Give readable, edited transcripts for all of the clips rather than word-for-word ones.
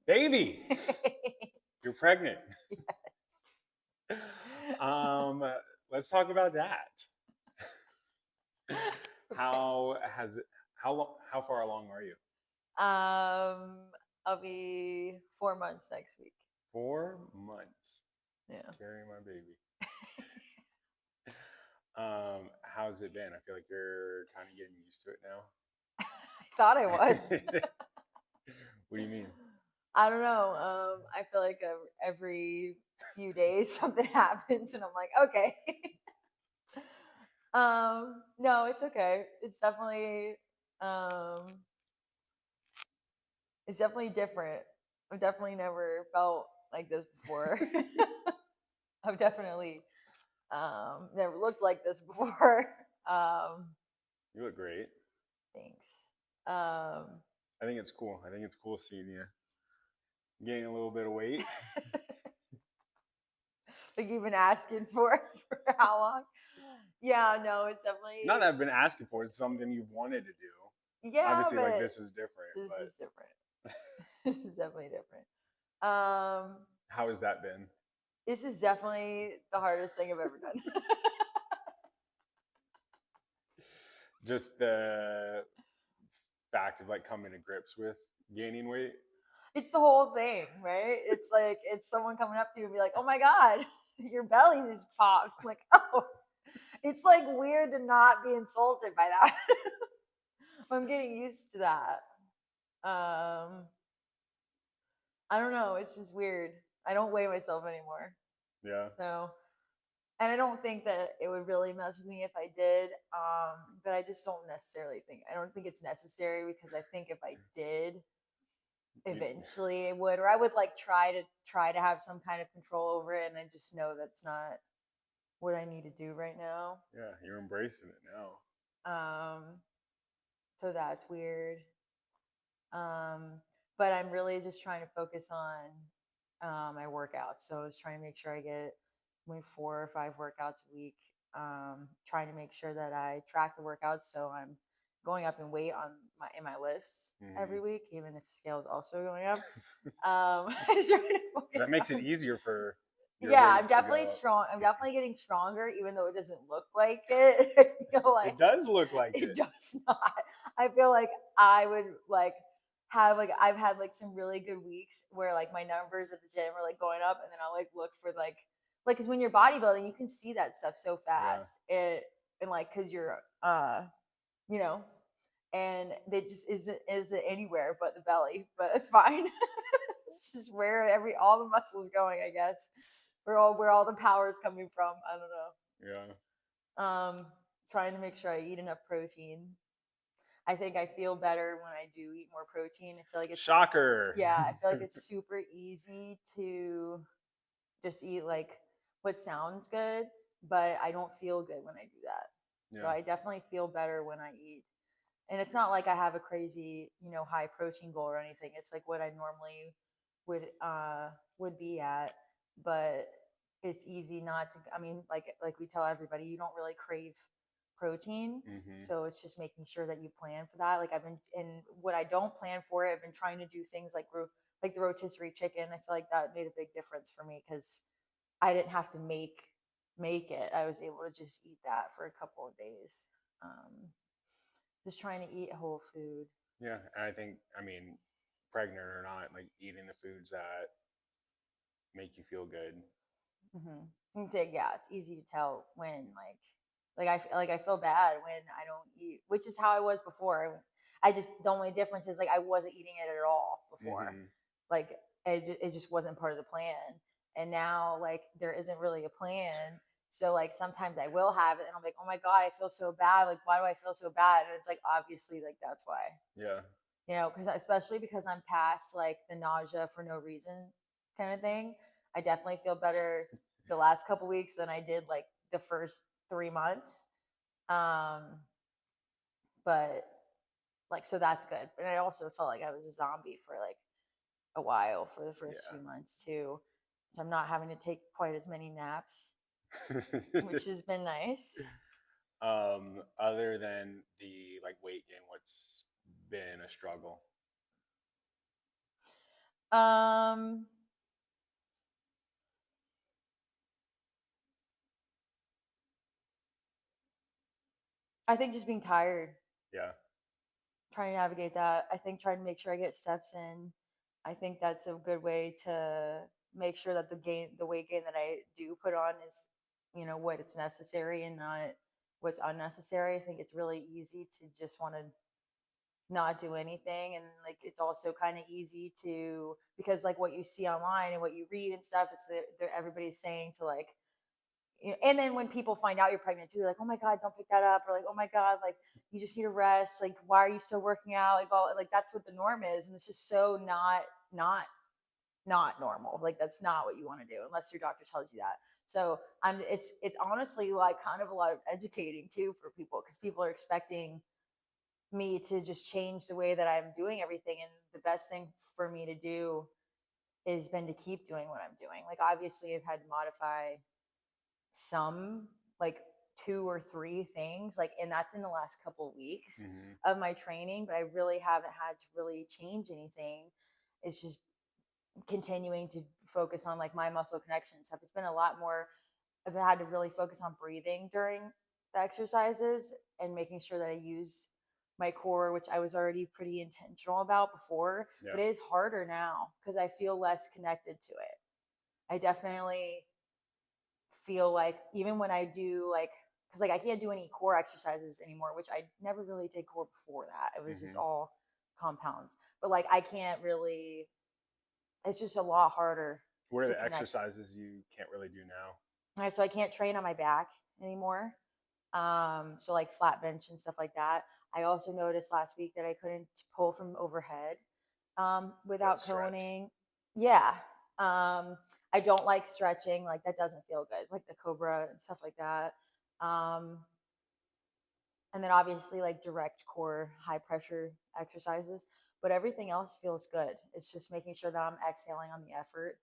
Baby, you're pregnant. Yes. Um, let's talk about that. How has it, how far along are you? I'll be 4 months next week. 4 months Yeah. carrying my baby. How's it been? I feel like you're kind of getting used to it now. I thought I was. What do you mean? I don't know. I feel like every few days something happens, and I'm like, okay. No, it's okay. Um, it's definitely different. I've definitely never felt like this before. I've definitely never looked like this before. Um, You look great. Thanks. Um, I think it's cool. I think it's cool seeing you gaining a little bit of weight. like you've been asking for how long? Yeah, no, it's definitely Not that I've been asking for it, it's something you've wanted to do. yeah, Obviously, like but this is different, this but is different. This is definitely different. Um, how has that been? this is definitely the hardest thing I've ever done. Just the fact of like coming to grips with gaining weight. It's the whole thing, right? It's like it's someone coming up to you and be like, "Oh my god, your belly is popped." I'm like, "Oh." It's like weird to not be insulted by that. I'm getting used to that. Um, I don't know. It's just weird. I don't weigh myself anymore. Yeah. So, and I don't think that it would really mess with me if I did. But I just don't necessarily think, I don't think it's necessary because I think if I did, eventually it would, or I would like try to have some kind of control over it. And I just know that's not what I need to do right now. Yeah, you're embracing it now. Um, so that's weird. Um, but I'm really just trying to focus on my workouts. So I was trying to make sure I get maybe 4 or 5 workouts a week. Trying to make sure that I track the workouts, so I'm going up in weight on my lifts every week, even if scale is also going up. Just trying to That focus makes it on. easier for your Yeah, I'm weights to definitely go up. strong. I'm definitely getting stronger, even though it doesn't look like it. I feel like It does look like it it. does not. I feel like I would like have like I've had like some really good weeks where like my numbers at the gym are like going up, and then I'll like look for like because when you're bodybuilding, you can see that stuff so Yeah. fast. And like because you're you know, and it just isn't anywhere but the belly, but it's fine. It's just where all the muscles going, I guess. Where all the power is coming from. I don't know. Yeah. Um, Trying to make sure I eat enough protein. I think I feel better when I do eat more protein. I feel like it's Shocker. yeah, I feel like it's super easy to just eat like what sounds good, but I don't feel good when I do that. So Yeah. I definitely feel better when I eat. And it's not like I have a crazy, high protein goal or anything. It's like what I normally would would be at, but it's easy not to. I mean, like we tell everybody, you don't really crave protein, so it's just making sure that you plan for that. Like I've been, and what I don't plan for it, I've been trying to do things like the rotisserie chicken. I feel like that made a big difference for me because I didn't have to make it. I was able to just eat that for a couple of days. Um, just trying to eat whole food. Yeah. And I think, I mean, pregnant or not, like eating the foods that make you feel good. Yeah, it's easy to tell when I feel bad when I don't eat, which is how I was before. I just the only difference is like I wasn't eating it at all before. Like it just wasn't part of the plan, and now like there isn't really a plan. So like sometimes I will have it, and I'm like, oh my god, I feel so bad. Like why do I feel so bad? And it's like obviously like that's why. Yeah. Because especially because I'm past like the nausea for no reason kind of thing. I definitely feel better the last couple weeks than I did like the first 3 months. Um, but like so that's good. But I also felt like I was a zombie for like a while for the first few months too. So I'm not having to take quite as many naps, which has been nice. Other than the like weight gain, what's been a struggle? Um, I think just being tired, Yeah. trying to navigate that. I think trying to make sure I get steps in. I think that's a good way to make sure that the weight gain that I do put on is, what it's necessary and not what's unnecessary. I think it's really easy to just want to not do anything, and like it's also kind of easy to, because like what you see online and what you read and stuff, it's everybody's saying to like, and then when people find out you're pregnant too, they're like, oh my god, don't pick that up, or like, oh my god, like you just need to rest, like why are you still working out, like all, like that's what the norm is, and it's just so not normal. Like that's not what you want to do unless your doctor tells you that. So it's honestly like kind of a lot of educating too for people, because people are expecting me to just change the way that I'm doing everything. And the best thing for me to do is been to keep doing what I'm doing. Like obviously I've had to modify some, like two or three things, like, and that's in the last couple of weeks Mm-hmm. of my training, but I really haven't had to really change anything. It's just continuing to focus on like my muscle connection and stuff. It's been a lot more. I've had to really focus on breathing during the exercises and making sure that I use my core, which I was already pretty intentional about before, Yeah. but it is harder now because I feel less connected to it. I definitely feel like even when I do like, because like I can't do any core exercises anymore, which I never really did core before that. It was just Mm-hmm. all compounds. But like I can't really, it's just a lot harder What are to the connect. exercises you can't really do now? So I can't train on my back anymore. So like flat bench and stuff like that. I also noticed last week that I couldn't pull from overhead What without stretch? coning. Yeah. I don't like stretching. Like that doesn't feel good. Like the cobra and stuff like that. Um, and then obviously like direct core high pressure exercises. But everything else feels good. It's just making sure that I'm exhaling on the effort.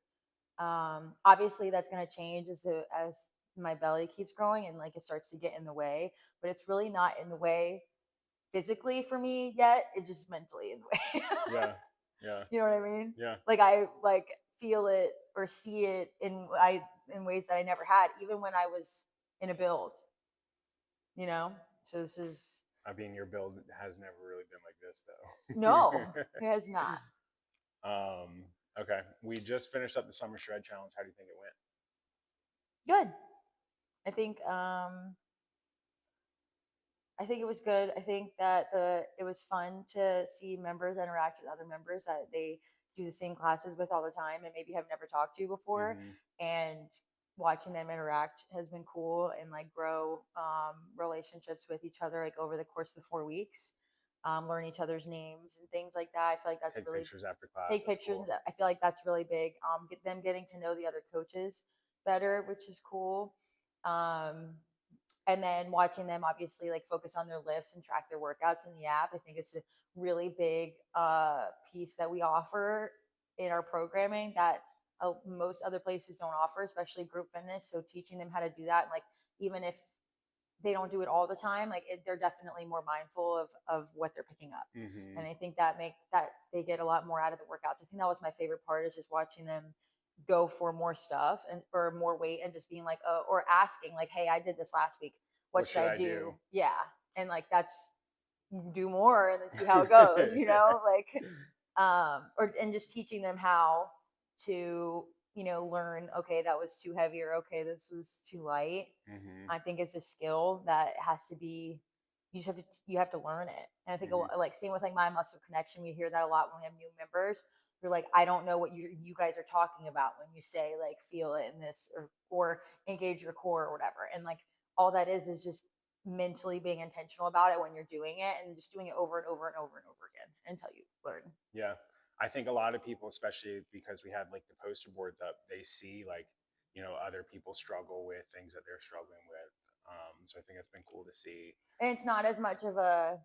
Obviously that's going to change as my belly keeps growing and like it starts to get in the way, but it's really not in the way physically for me yet. It's just mentally in the way. Yeah. Yeah. You know what I mean? Yeah. Like I like feel it or see it in ways that I never had, even when I was in a build. You know, so this is I mean, your build has never really been like this, no, though. it has not. Okay. We just finished up the summer shred challenge. How do you think it went? Good. I think I think it was good. I think that it was fun to see members interact with other members that they do the same classes with all the time and maybe have never talked to before. Mm-hmm. And watching them interact has been cool and like grow relationships with each other like over the course of the 4 weeks. Learn each other's names and things like that. I feel like that's Take really pictures after class. take That's pictures. cool. I feel like that's really big. Get them getting to know the other coaches better, which is cool. Um, and then watching them obviously like focus on their lifts and track their workouts in the app. I think it's a really big piece that we offer in our programming that most other places don't offer, especially group fitness. So teaching them how to do that, like even if they don't do it all the time, like they're definitely more mindful of what they're picking up. Mm-hmm. And I think that make that they get a lot more out of the workouts. I think that was my favorite part, is just watching them go for more stuff and or more weight and just being like, oh, or asking like, hey, I did this last week, what What should should I I do? do? Yeah. And like that's, do more and then see how it goes, like or and just teaching them how to, learn, okay, that was too heavy, or okay, this was too light. Mm-hmm. I think it's a skill that has to be, you have to learn it. And I think Mm-hmm. like same with like my muscle connection, we hear that a lot when we have new members. You're like, I don't know what you guys are talking about when you say like feel it in this, or engage your core or whatever. And like all that is just mentally being intentional about it when you're doing it, and just doing it over and over and over and over again until you learn. Yeah. I think a lot of people, especially because we had like the poster boards up, they see like, other people struggle with things that they're struggling with. So I think it's been cool to see. And it's not as much of a,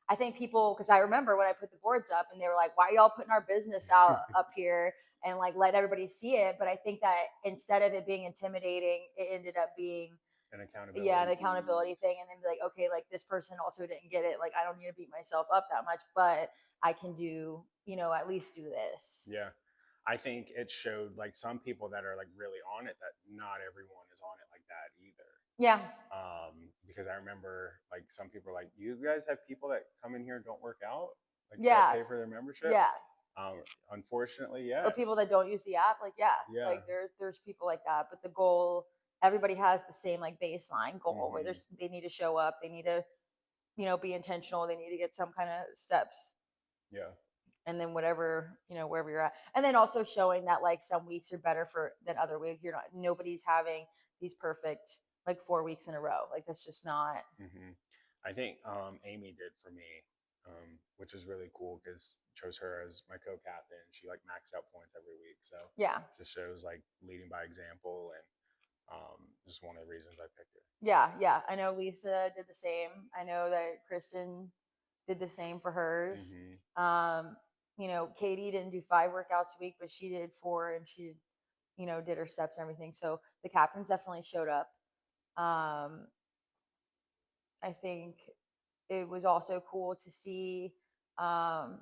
I think people, because I remember when I put the boards up and they were like, why are y'all putting our business out up here and like let everybody see it? But I think that instead of it being intimidating, it ended up being, An yeah, accountability an accountability thing. piece. And then be like, okay, like this person also didn't get it, like I don't need to beat myself up that much, but I can do, at least do this. Yeah. I think it showed like some people that are like really on it that not everyone is on it like that either. Yeah. Because I remember like some people are like, you guys have people that come in here and don't work out, like that Yeah. pay for their membership. Yeah. Unfortunately, Or people yes. that don't use the app, like yeah, Yeah. like there's people like that. But the goal, everybody has the same like baseline goal where Hmm. there's they need to show up, they need to be intentional, they need to get some kind of steps, Yeah. and then whatever wherever you're at, and then also showing that like some weeks are better for than other weeks. You're not nobody's having these perfect like 4 weeks in a row. Like that's just not. Hmm. I think Amy did for me, which is really cool because chose her as my co-captain. She like maxed out points every week, so Yeah. just shows like leading by example, and just one of the reasons I picked her. Yeah, I know Lisa did the same. I know that Kristen did the same for hers. Hmm. Um, Katie didn't do 5 workouts a week, but she did 4, and she, did her steps and everything. So the captains definitely showed up. Um, I think it was also cool to see um,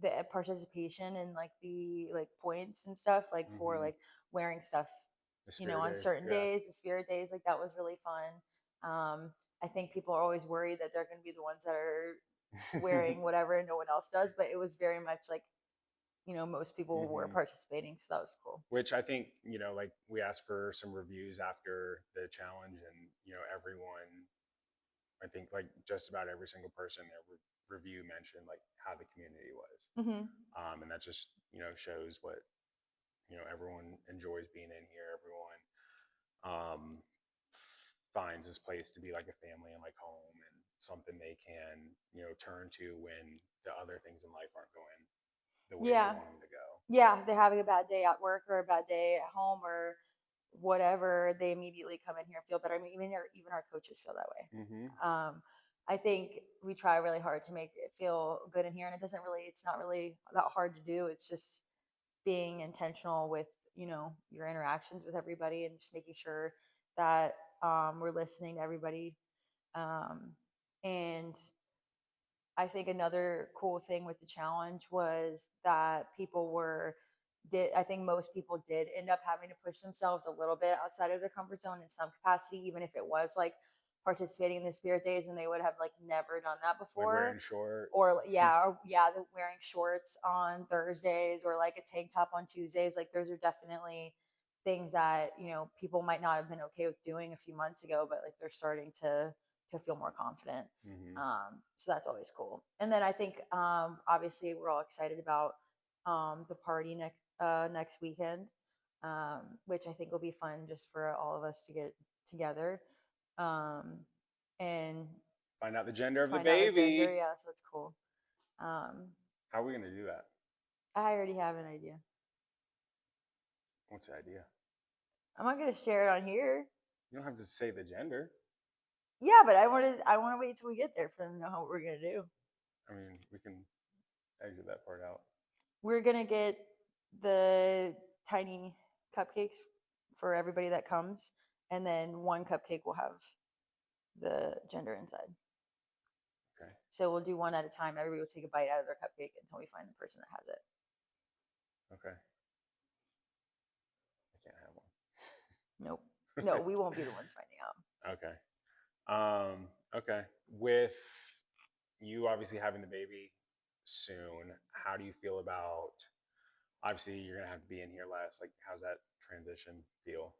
the participation and like the like points and stuff, like for Hmm. like wearing stuff, The spirit on days, certain yeah. days, the spirit days, like that was really fun. I think people are always worried that they're going to be the ones that are wearing whatever and no one else does, but it was very much like most people were Hmm. participating, so that was cool. Which I think, like we asked for some reviews after the challenge, and everyone, I think like just about every single person in their review mentioned like how the community was, Hmm. and that just shows what everyone enjoys being in here. Everyone um, finds this place to be like a family and like home, and something they can turn to when the other things in life aren't going the way they Yeah. want them to go. Yeah, they're having a bad day at work or a bad day at home or whatever, they immediately come in here and feel better. I mean, even our coaches feel that way. Hmm. I think we try really hard to make it feel good in here, and it's not really that hard to do. It's just being intentional with your interactions with everybody and just making sure that we're listening to everybody. Um, and I think another cool thing with the challenge was that people were did I think most people did end up having to push themselves a little bit outside of their comfort zone in some capacity, even if it was like participating in the spirit days when they would have like never done that Like before. wearing shorts. Or the wearing shorts on Thursdays or like a tank top on Tuesdays. Like those are definitely things that people might not have been okay with doing a few months ago, but like they're starting to feel more confident. Hmm. So that's always cool. And then I think obviously we're all excited about the party next weekend, which I think will be fun just for all of us to get together um, and Find out the gender of the find out the gender. baby. Yeah, so that's cool. Um, How are we gonna do that? I already have an idea. What's the idea? I'm not gonna share it on here. You don't have to say the gender. Yeah, but I want to wait till we get there for them to know what we're gonna do. I mean, we can exit that part out. We're gonna get the tiny cupcakes for everybody that comes, and then one cupcake will have the gender inside. Okay. So we'll do one at a time. Everybody will take a bite out of their cupcake until we find the person that has it. Okay. I can't have Nope. No, one. we won't be the ones finding out. Okay. Okay. With you obviously having the baby soon, how do you feel about, obviously you're gonna have to be in here less. Like, how's that transition feel?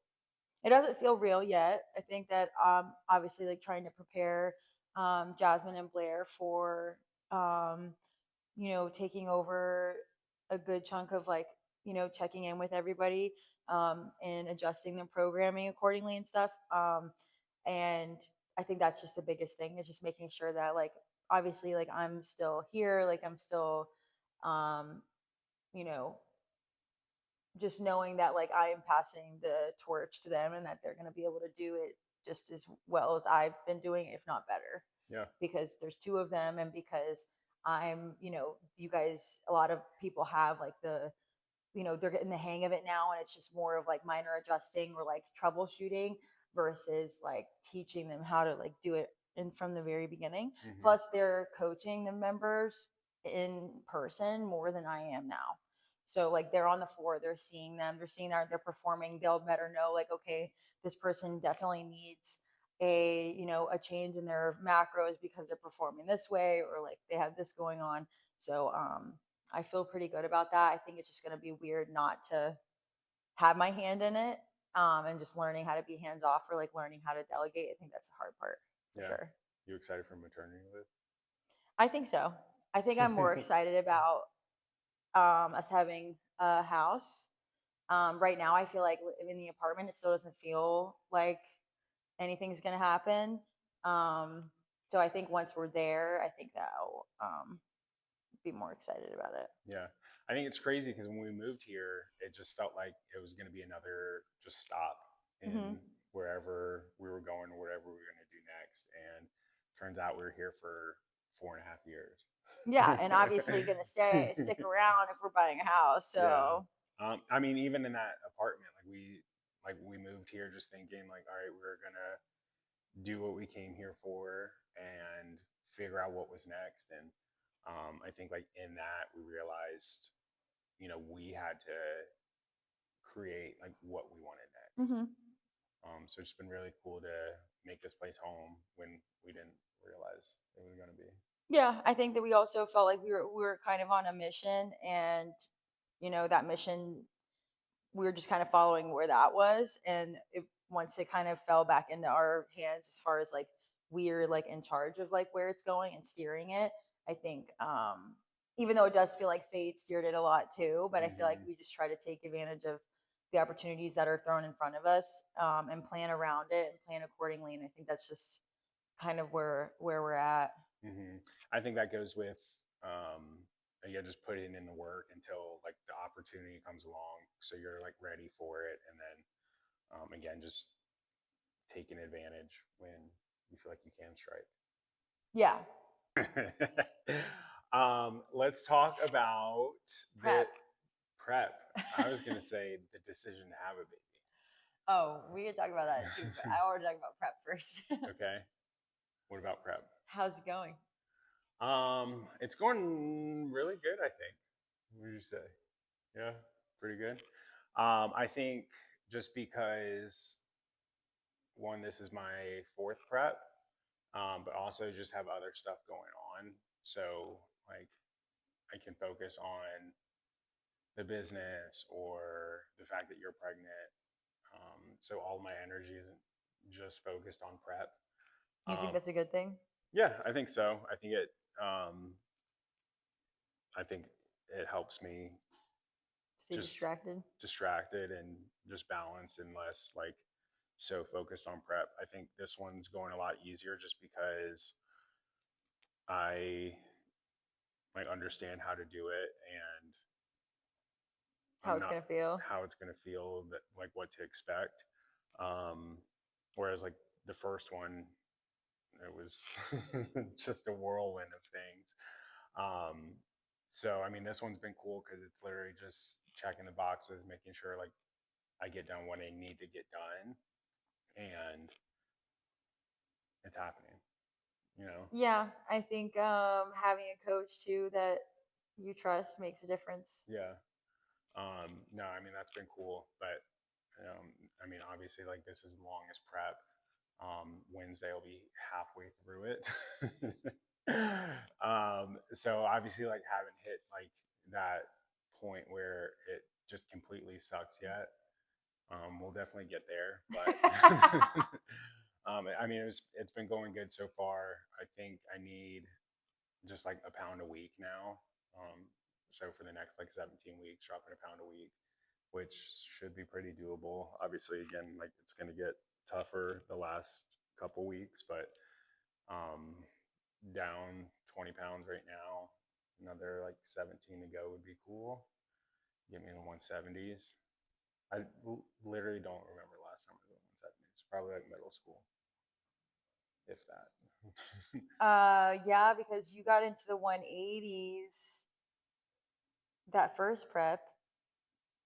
It doesn't feel real yet. I think that obviously like trying to prepare Jasmine and Blair for um, taking over a good chunk of like, checking in with everybody and adjusting the programming accordingly and stuff. And I think that's just the biggest thing is just making sure that like obviously like I'm still here, like I'm still um, you know, just knowing that like I am passing the torch to them and that they're going to be able to do it just as well as I've been doing, if not better, Yeah. because there's two of them and because I'm, you guys, a lot of people have like they're getting the hang of it now and it's just more of like minor adjusting or like troubleshooting versus like teaching them how to like do it in from the very beginning. Hmm. Plus they're coaching the members in person more than I am now. So like they're on the floor, they're seeing them, they're seeing that they're performing. They'll better know like, okay, this person definitely needs a, you know, a change in their macros because they're performing this way, or like they have this going on. So I feel pretty good about that. I think it's just going to be weird not to have my hand in it, and just learning how to be hands off, or like learning how to delegate. I think that's the hard part for Yeah. sure. You excited for maternity I think so. I think I'm more leave? excited about us having a house. Right now, I feel like in the apartment, it still doesn't feel like anything's gonna happen. Um, so I think once we're there, I think that I'll be more excited about it. Yeah. I think it's crazy because when we moved here, it just felt like it was going to be another just stop Hmm. in wherever we were going or whatever we were going to do next. And turns out we were here for 4.5 years. Yeah, and obviously gonna stick around if we're buying a house. Yeah. So I mean, even in that apartment, like we moved here just thinking like, all right, we're gonna do what we came here for and figure out what was next. And I think like in that we realized, we had to create like what we wanted next. hmm. So it's been really cool to make this place home when we didn't realize it was going to be. Yeah, I think that we also felt like we were kind of on a mission, and you know that mission we were just kind of following where that was, and once it kind of fell back into our hands as far as like we're like in charge of like where it's going and steering it. I think even though it does feel like fate steered it a lot too, but I feel like Mm-hmm. we just try to take advantage of the opportunities that are thrown in front of us, and plan around it and plan accordingly. And I think that's just kind of where we're at. Mm-hmm. I think that goes with, yeah, just putting in the work until like the opportunity comes along, so you're like ready for it, and then again, just taking advantage when you feel like you can strike. Yeah. Let's talk about the Prep. prep. I was gonna say the decision to have a Oh, we could talk about that too, but baby. I want to talk about prep first. Okay. What about prep? How's it going? It's going really good, I think. What did you say? Yeah, pretty good. I think just because one, this is my fourth prep, but also just have other stuff going on. So like I can focus on the business or the fact that you're pregnant. So all my energy isn't just focused on prep. You think Um, that's a good thing? yeah, I think so. I think it helps me Stay just distracted. distracted and just balanced and less like so focused on prep. I think this one's going a lot easier just because I like understand how to do it and How I'm it's not gonna feel? how it's going to feel, that like what to expect. Um, Whereas like the first one, it was just a whirlwind of things. Um, so I mean, this one's been cool because it's literally just checking the boxes, making sure like I get done what I need to get done, and it's happening. You know? Yeah, I think having a coach too that you trust makes a difference. Yeah. No, I mean that's been cool, but I mean obviously like this is the longest prep. Wednesday will be halfway through it. So obviously like haven't hit like that point where it just completely sucks yet. We'll definitely get there, but I mean it's been going good so far. I think I need just like a pound a week now. So for the next like 17 weeks, dropping a pound a week, which should be pretty doable. Obviously, again, like it's going to get tougher the last couple weeks, but um, down 20 pounds right now. Another like 17 to go would be cool. Get me in the 170s. I literally don't remember the last time I was in 170s. Probably like middle school, if that. Yeah, because you got into the 180s that first prep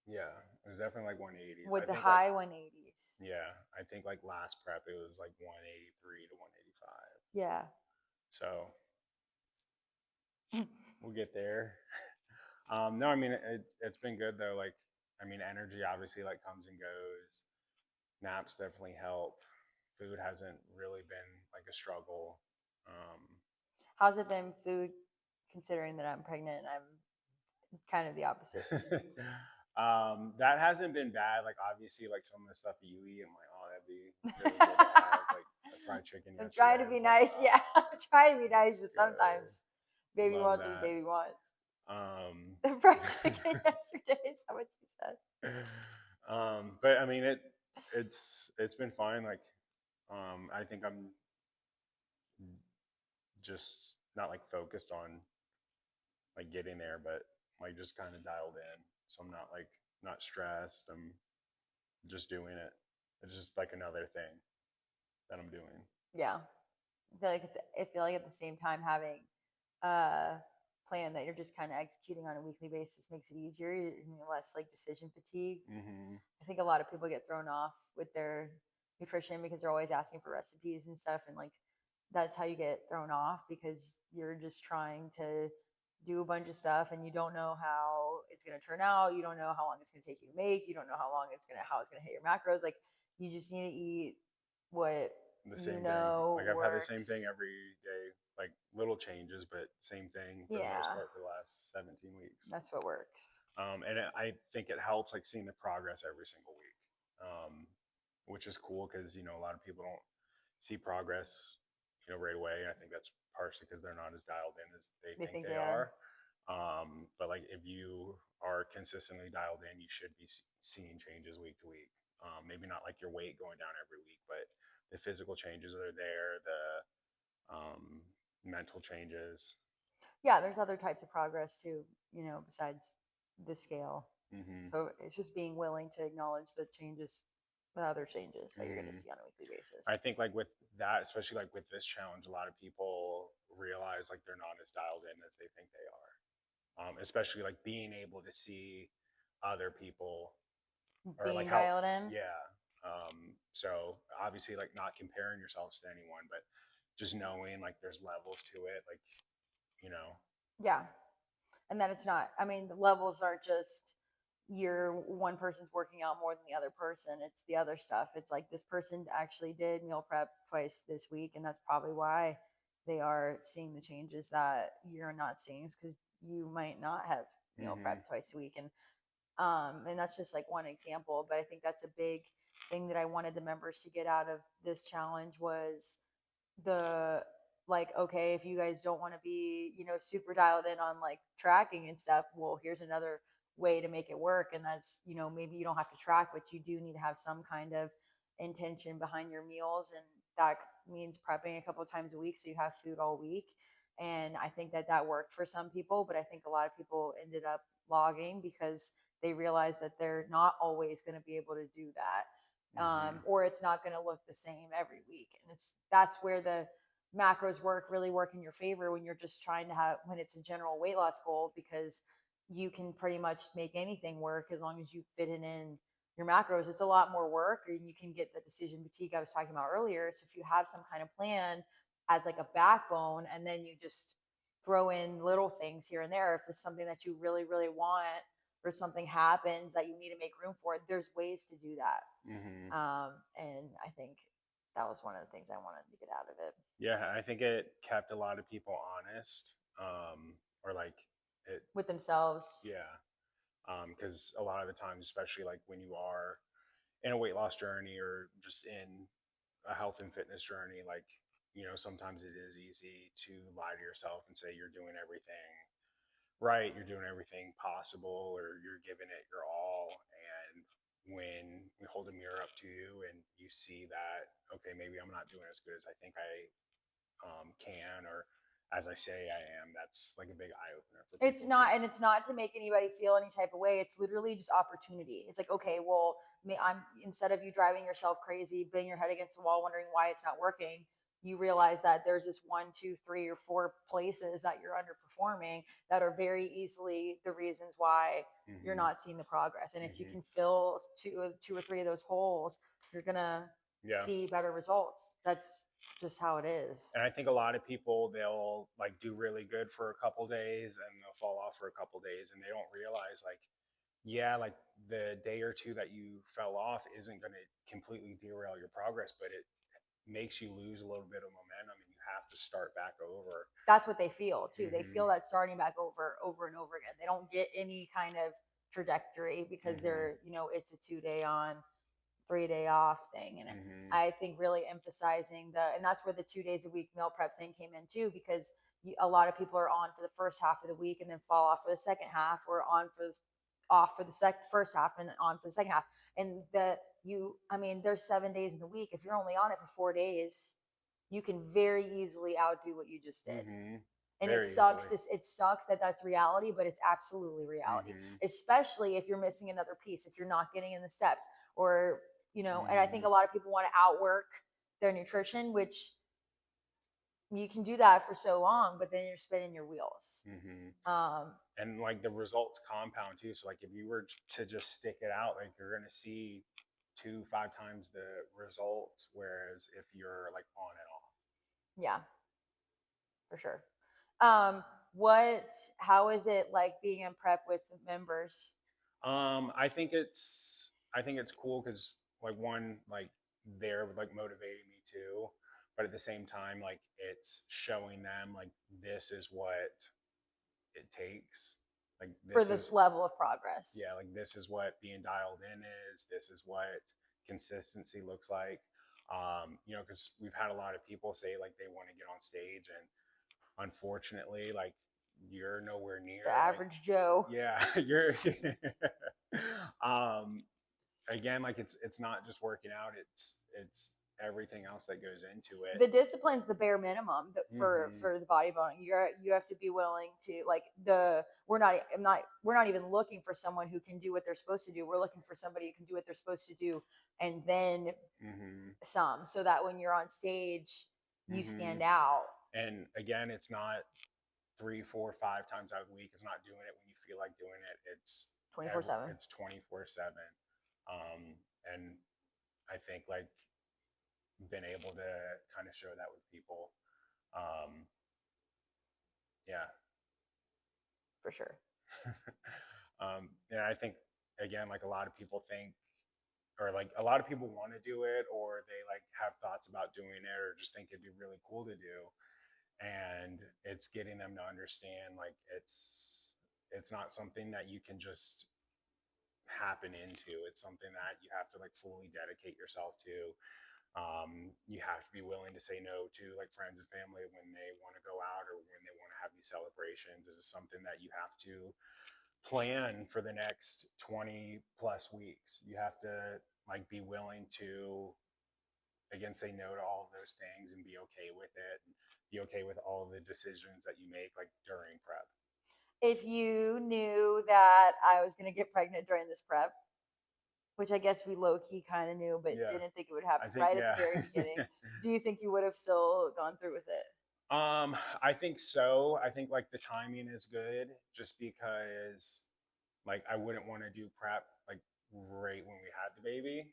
Yeah, it was definitely like 180s. with I the think like high 180s. yeah, I think like last prep it was like 183 to 185. Yeah. So we'll get there. No, I mean it's been good though. Like, I mean, energy obviously like comes and goes. Naps definitely help. Food hasn't really been like a struggle. Um, How's it been food, considering that I'm pregnant and I'm kind of the opposite? that hasn't been bad. Like obviously, like some of the stuff that you eat, I'm like, oh, that'd be really good to have. Like the fried chicken I'm yesterday. trying to be It's like, nice. Yeah, I'm trying to be nice, but good. sometimes baby Love wants what that. baby wants. Um, The fried chicken yesterday is how much you said. but I mean, it's been fine. Like, I think I'm just not like focused on like getting there, but like just kind of dialed in. So I'm not like not stressed. I'm just doing it. It's just like another thing that I'm doing. Yeah, I feel like at the same time having a plan that you're just kind of executing on a weekly basis makes it easier and you're less like decision fatigue. Mm-hmm. I think a lot of people get thrown off with their nutrition because they're always asking for recipes and stuff, and like that's how you get thrown off because you're just trying to do a bunch of stuff and you don't know how it's going to turn out. You don't know how long it's going to take you to make. You don't know how it's going to hit your macros. Like you just need to eat what The you same thing. know Like I've had the same thing works. every day, like little changes, but same thing for the most Yeah, part for the last 17 weeks. that's what works. I think it helps like seeing the progress every single week, which is cool because a lot of people don't see progress, right away. I think that's partially because they're not as dialed in as they They think think they they are. are. But like if you are consistently dialed in, you should be seeing changes week to week. Maybe not like your weight going down every week, but the physical changes are there, the mental changes. Yeah, there's other types of progress too, besides the scale. Hmm. So it's just being willing to acknowledge the other changes that you're going to Hmm. see on a weekly basis. I think like with that, especially like with this challenge, a lot of people realize like they're not as dialed in as they think they are. Especially like being able to see other people or like Being how, dialed in. yeah. So obviously like not comparing yourselves to anyone, but just knowing like there's levels to it, like you know. Yeah. And that it's not, I mean, the levels aren't just one person's working out more than the other person. It's the other stuff. It's like this person actually did meal prep twice this week, and that's probably why they are seeing the changes that you're not seeing, is because you might not have meal Hmm. prep twice a week. And that's just like one example, but I think that's a big thing that I wanted the members to get out of this challenge was the like, okay, if you guys don't want to be super dialed in on like tracking and stuff, well, here's another way to make it work. And that's, maybe you don't have to track, but you do need to have some kind of intention behind your meals, and that means prepping a couple of times a week so you have food all week. And I think that that worked for some people, but I think a lot of people ended up logging because they realize that they're not always going to be able to do that, Hmm. or it's not going to look the same every week. And that's where the macros really work in your favor when you're just trying to have when it's a general weight loss goal, because you can pretty much make anything work as long as you fit it in your macros. It's a lot more work, and you can get the decision fatigue I was talking about earlier. So if you have some kind of plan as like a backbone, and then you just throw in little things here and there, if there's something that you really really want or something happens that you need to make room for it, there's ways to do that. Hmm. And I think that was one of the things I wanted to get out of it. Yeah, I think it kept a lot of people honest, or like it. With themselves. Yeah, because a lot of the times, especially like when you are in a weight loss journey or just in a health and fitness journey, like sometimes it is easy to lie to yourself and say you're doing everything right, you're doing everything possible, or you're giving it your all. And when we hold a mirror up to you and you see that, okay, maybe I'm not doing as good as I think I can, or as I say I am, that's like a big eye opener for It's people too. not, and it's not to make anybody feel any type of way. It's literally just opportunity. It's like, okay, well, I'm instead of you driving yourself crazy, banging your head against the wall, wondering why it's not working, you realize that there's this one, two, three, or four places that you're underperforming that are very easily the reasons why you're Hmm. not seeing the progress. And if you Hmm. can fill two or three of those holes, you're gonna Yeah. see better results. That's just how it is. And I think a lot of people, they'll like do really good for a couple days and they'll fall off for a couple days, and they don't realize like, yeah, like the day or two that you fell off isn't going to completely derail your progress, but it makes you lose a little bit of momentum and you have to start back over. That's what they feel too. They Mm-hmm. feel that starting back over and over again. They don't get any kind of trajectory because Mm-hmm. they're, it's a 2 day on, 3 day off thing. And Mm-hmm. I think really emphasizing and that's where the 2 days a week meal prep thing came in too, because a lot of people are on for the first half of the week and then fall off for the second half, or on for off for the first half and on for the second half. And there's 7 days in the week. If you're only on it for 4 days, you can very easily outdo what you just did. Mm-hmm. And it Very sucks easily. it sucks that that's reality, but it's absolutely reality, Mm-hmm. especially if you're missing another piece, if you're not getting in the steps, or and I think Mm-hmm. a lot of people want to outwork their nutrition, which you can do that for so long, but then you're spinning your wheels. Mm-hmm. um And like the results compound too. So like if you were to just stick it out, like you're gonna see 2, 5 times the results. Whereas if you're like on and off. yeah, for sure. um what How is it like being in prep with members? I think it's cool because like one, like they're like motivating me too, but at the same time like it's showing them like this is what it takes. Like For this is, this level of progress? yeah, like this is what being dialed in is. This is what consistency looks like. Because we've had a lot of people say like they want to get on stage, and unfortunately, like you're nowhere The near like, average Joe. yeah, you're. um, Again, like it's not just working out. It's everything else that goes into it. The discipline's the bare minimum Mm-hmm. for the bodybuilding. You have to be willing to, like, we're not even looking for someone who can do what they're supposed to do. We're looking for somebody who can do what they're supposed to do, and then Mm-hmm. some, so that when you're on stage, you Mm-hmm. stand out. And again, it's not 3, 4, 5 times out of the week. It's not doing it when you feel like doing it. 24/7. It's 24/7. And I think like been able to kind of show that with people. Um, yeah. For sure. And I think again, like a lot of people think, or like a lot of people want to do it, or they like have thoughts about doing it, or just think it'd be really cool to do. And it's getting them to understand like it's not something that you can just happen into. It's something that you have to like fully dedicate yourself to. You have to be willing to say no to like friends and family when they want to go out or when they want to have these celebrations. It is something that you have to plan for the next 20 plus weeks. You have to like be willing to again say no to all of those things and be okay with it, and be okay with all of the decisions that you make like during prep. If you knew that I was going to get pregnant during this prep, which I guess we low key kind of knew, but Yeah, didn't think it would I happen think, right at the yeah. very beginning, do you think you would have still gone through with it? I think so. I think like the timing is good just because like I wouldn't want to do prep like right when we had the baby.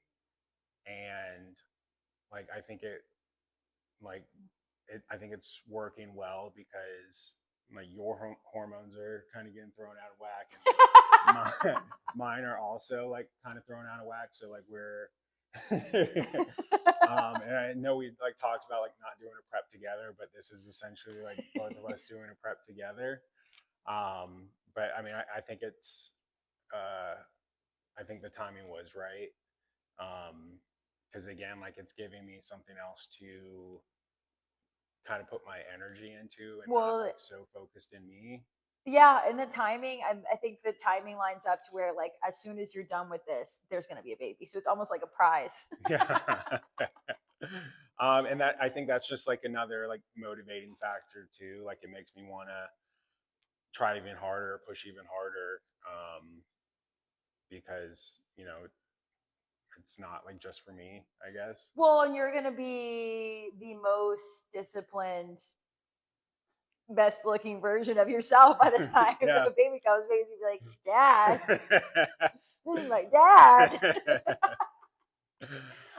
And like like I think it's working well because like your hormones are kind of getting thrown out of whack, and like mine are also like kind of thrown out of whack. So like we're and I know we like talked about like not doing a prep together, but this is essentially like both of us doing a prep together. But I mean, I think uh, I think the timing was right. Because again, like it's giving me something else to kind of put my energy into and not Well, like so focused in me. yeah, and the timing, I think the timing lines up to where, like, as soon as you're done with this, there's going to be a baby. So it's almost like a prize. Yeah. And that I think that's just like another like motivating factor too. Like it makes me want to try even harder, push even harder, because it's not like just for me, I guess. Well, and you're going to be the most disciplined, best looking version of yourself by the time Yeah. the baby comes. Basically, be like, Dad, this is my dad.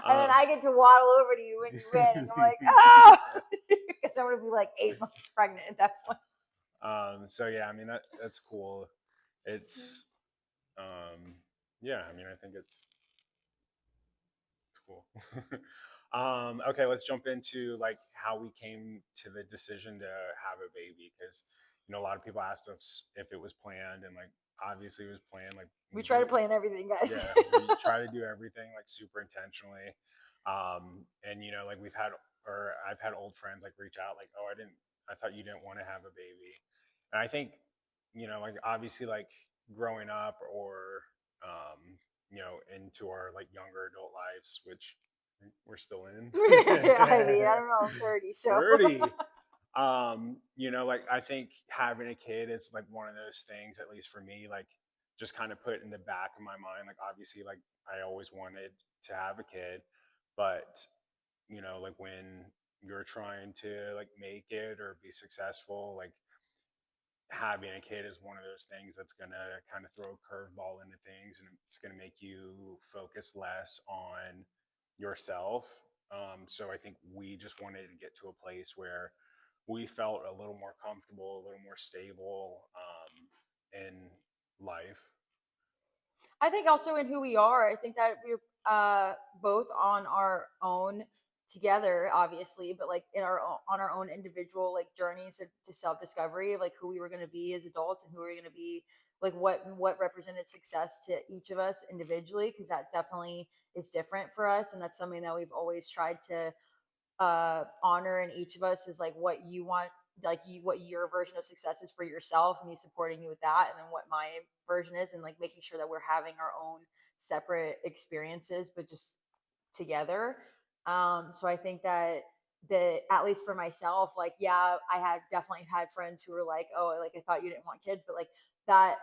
And then um, I get to waddle over to you when you win, and I'm like, oh, because I'm gonna be like 8 months pregnant at that point. so yeah, I mean that's cool. It's yeah, I mean I think it's cool. Okay, let's jump into like how we came to the decision to have a baby because a lot of people asked us if it was planned and like obviously it was planned. Like We we try do, to plan everything, guys. yeah, we try to do everything like super intentionally. And like I've had old friends like reach out like, oh, I thought you didn't want to have a baby. And I think, like obviously like growing up or, into our like younger adult lives, which we're still in. I mean, I don't know, I'm 30, so 30. Like I think having a kid is like one of those things, at least for me, like just kind of put in the back of my mind. Like obviously, like I always wanted to have a kid, but like when you're trying to like make it or be successful, like having a kid is one of those things that's going to kind of throw a curveball into things and it's going to make you focus less on yourself. So I think we just wanted to get to a place where we felt a little more comfortable, a little more stable in life. I think also in who we are. I think that we're both on our own together, obviously, but like in our own, on our own individual like journeys to self discovery of like who we were going to be as adults and who we were going to be, like what represented success to each of us individually, because that definitely is different for us, and that's something that we've always tried to honor in each of us is like what you want, like you what your version of success is for yourself, me supporting you with that, and then what my version is, and like making sure that we're having our own separate experiences but just together. So I think that at least for myself, like yeah, I had definitely had friends who were like, oh, like I thought you didn't want kids, but like that,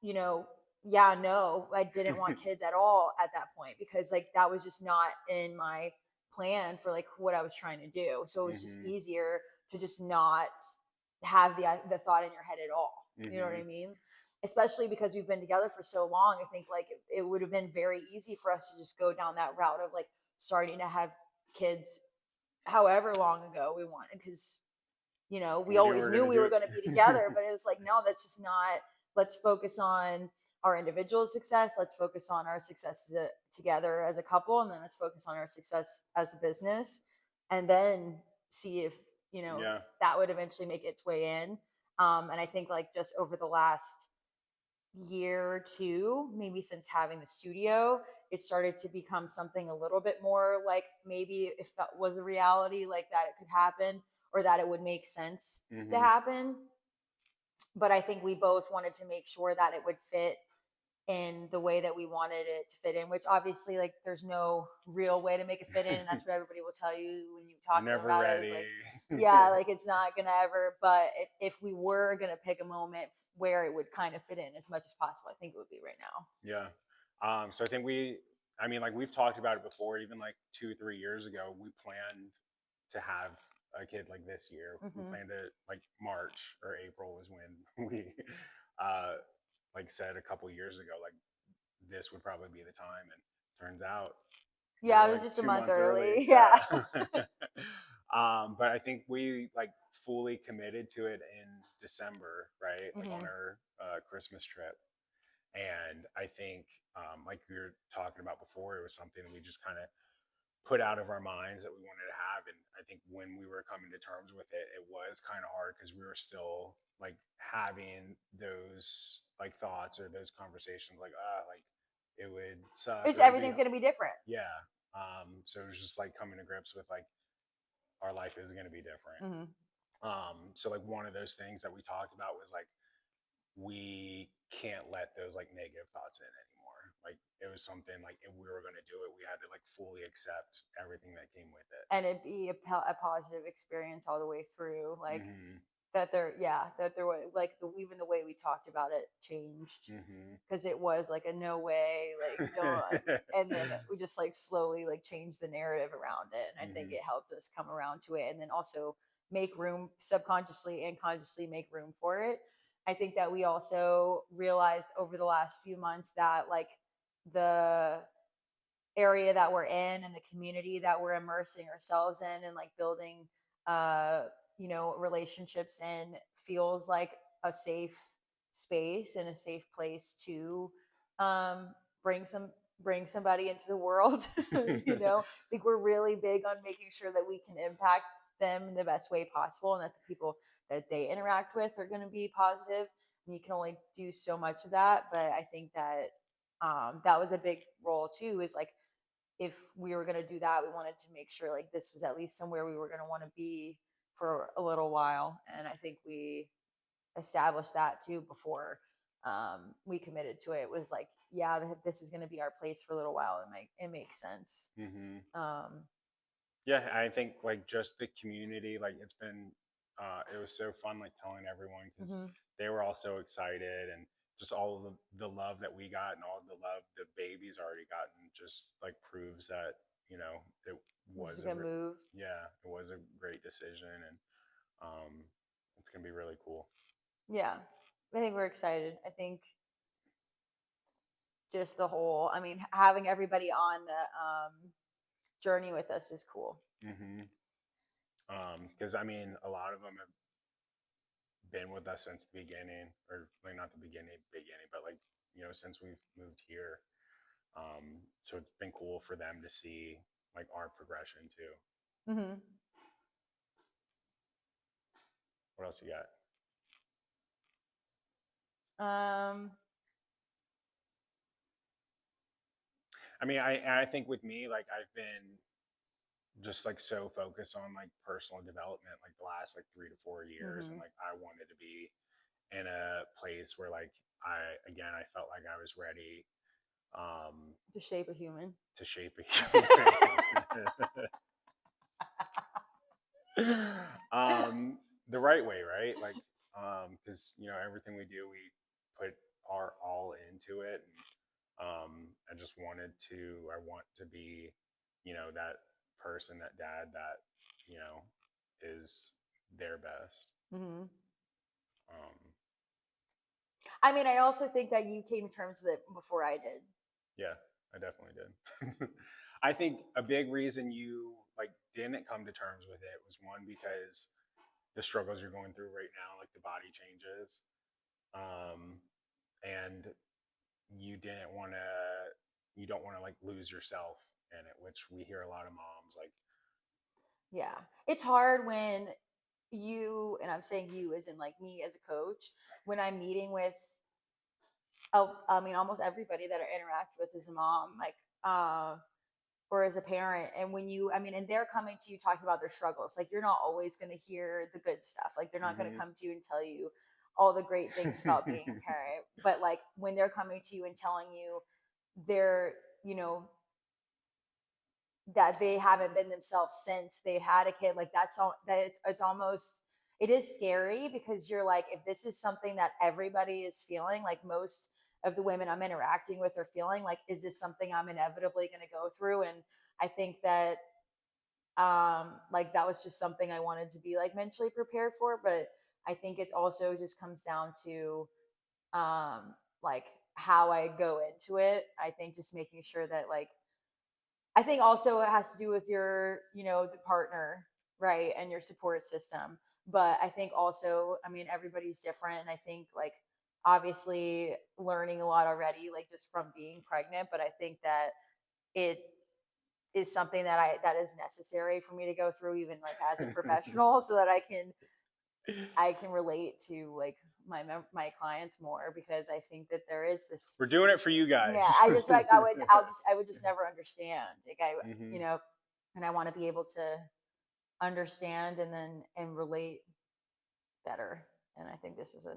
you know, yeah, no, I didn't want kids at all at that point because like that was just not in my plan for like what I was trying to do. So it was just Hmm. easier to just not have the thought in your head at all. You know what Hmm. I mean? Especially because we've been together for so long. I think like it would have been very easy for us to just go down that route of like starting to have kids however long ago we wanted, because we We knew we always were knew gonna we do were it. going to be together, but it was like, no, that's just not. Let's focus on our individual success. Let's focus on our success together as a couple, and then let's focus on our success as a business, and then see if Yeah. that would eventually make its way in. And I think like just over the last year or two, maybe since having the studio, it started to become something a little bit more like maybe if that was a reality, like that it could happen or that it would make sense to Hmm. happen. But I think we both wanted to make sure that it would fit in the way that we wanted it to fit in, which obviously like there's no real way to make it fit in, and that's what everybody will tell you when you talk to them Never about it is ready. like, yeah, like it's not gonna ever, but if we were gonna pick a moment where it would kind of fit in as much as possible, I think it would be right now. Yeah. So I think I mean, like we've talked about it before, even like 2, 3 years ago, we planned to have a kid like this year. We Mm-hmm. planned it like March or April was when we, uh, like said a couple years ago, like this would probably be the time. And turns out we Yeah, were it was like just a two month months early. early. Yeah. Yeah. But I think we like fully committed to it in December, right? Like on Mm-hmm. our Christmas trip. And I think, like we were talking about before, it was something we just kind of put out of our minds that we wanted to have. And I think when we were coming to terms with it, it was kind of hard because we were still like having those like thoughts or those conversations like, like it would suck It's or it'd be, everything's gonna be different. yeah. So it was just like coming to grips with like our life is going to be different. Mm-hmm. So like one of those things that we talked about was like, we can't let those like negative thoughts in anymore. Like it was something like if we were going to do it, we had to like fully accept everything that came with it. And it be a positive experience all the way through, like Hmm. that there, yeah, that there was like even the way we talked about it changed, Hmm. because it was like a no way, like don't, and then we just like slowly like changed the narrative around it, and I think Hmm. it helped us come around to it, and then also make room subconsciously and consciously make room for it. I think that we also realized over the last few months that like the area that we're in and the community that we're immersing ourselves in and like building uh relationships in feels like a safe space and a safe place to um bring some bring somebody into the world. I think we're really big on making sure that we can impact them in the best way possible and that the people that they interact with are going to be positive, and you can only do so much of that. But I think that that was a big role too, is like if we were going to do that, we wanted to make sure like this was at least somewhere we were going to want to be for a little while. And I think we established that too before we committed to it. It was like, yeah, this is going to be our place for a little while. It makes sense. Hmm. Um, Yeah, I think like just the community, like it's been, it was so fun, like telling everyone because mm-hmm. they were all so excited, and just all of the love that we got and all the love the babies already gotten just like proves that, it This is was a good move. yeah, it was a great decision, and um, it's gonna be really cool. Yeah, I think we're excited. I think just the whole, I mean, having everybody on the journey with us is cool. Hmm. Because I mean, a lot of them have been with us since the beginning, or like not the beginning, but like since we've moved here. So it's been cool for them to see like our progression too. Mm-hmm. What else you got? Um, I mean, I think with me, like I've been just like so focused on like personal development like the last like 3 to 4 years, and mm-hmm. like I wanted to be in a place where like I felt like I was ready To shape a human. to shape a human. The right way, right? Like, because everything we do, we put our all into it, and I want to be, that person, that dad, that is their best. Mm-hmm. Um, I mean, I also think that you came to terms with it before I did. yeah, I definitely did. I think a big reason you like didn't come to terms with it was one because the struggles you're going through right now, like the body changes, um, and you don't want to like lose yourself in it, which we hear a lot of moms like. Yeah. It's hard when you, and I'm saying you as in like me as a coach, when I'm meeting with, I mean, almost everybody that I interact with as a mom, like, or as a parent. And when you, I mean, and they're coming to you talking about their struggles, like you're not always going to hear the good stuff. Like they're not going to Mm-hmm. come to you and tell you all the great things about being a parent. But like when they're coming to you and telling you they're, you know, that they haven't been themselves since they had a kid, like that's all that it's almost, it is scary because you're like, if this is something that everybody is feeling, like most of the women I'm interacting with are feeling, like is this something I'm inevitably going to go through? And I think that like that was just something I wanted to be like mentally prepared for. But I think it also just comes down to like how I go into it. I think just making sure that like, I think also it has to do with your, the partner, right? And your support system. But I think also, I mean, everybody's different. And I think like obviously learning a lot already, like just from being pregnant. But I think that it is something that is necessary for me to go through even like as a professional so that I can relate to like my clients more, because I think that there is this, We're doing it for you yeah, guys. I just like I would just never understand. Like Hmm. and I want to be able to understand and relate better. And I think this is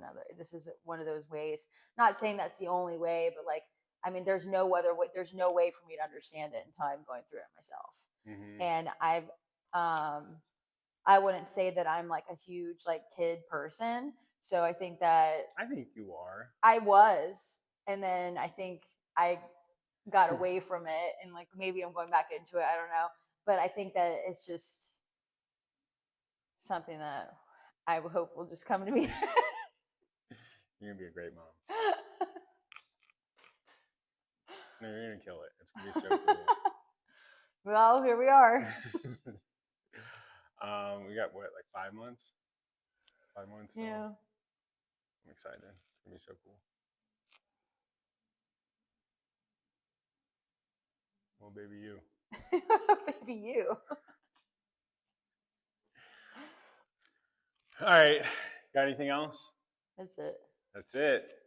one of those ways. Not saying that's the only way, but like I mean, there's no other way. There's no way for me to understand it until I'm going through it myself. Hmm. And I wouldn't say that I'm like a huge like kid person. So I think that I think you are. I was, and then I think I got away from it, and like maybe I'm going back into it. I don't know, but I think that it's just something that I hope will just come to me. You're gonna be a great mom. No, you're gonna kill it. It's gonna be so cool. Well, here we are. We got what, like 5 months? 5 months. So Yeah. I'm excited. It's gonna be so cool. Well, baby, you. Maybe you. All right. Got anything else? That's it. That's it.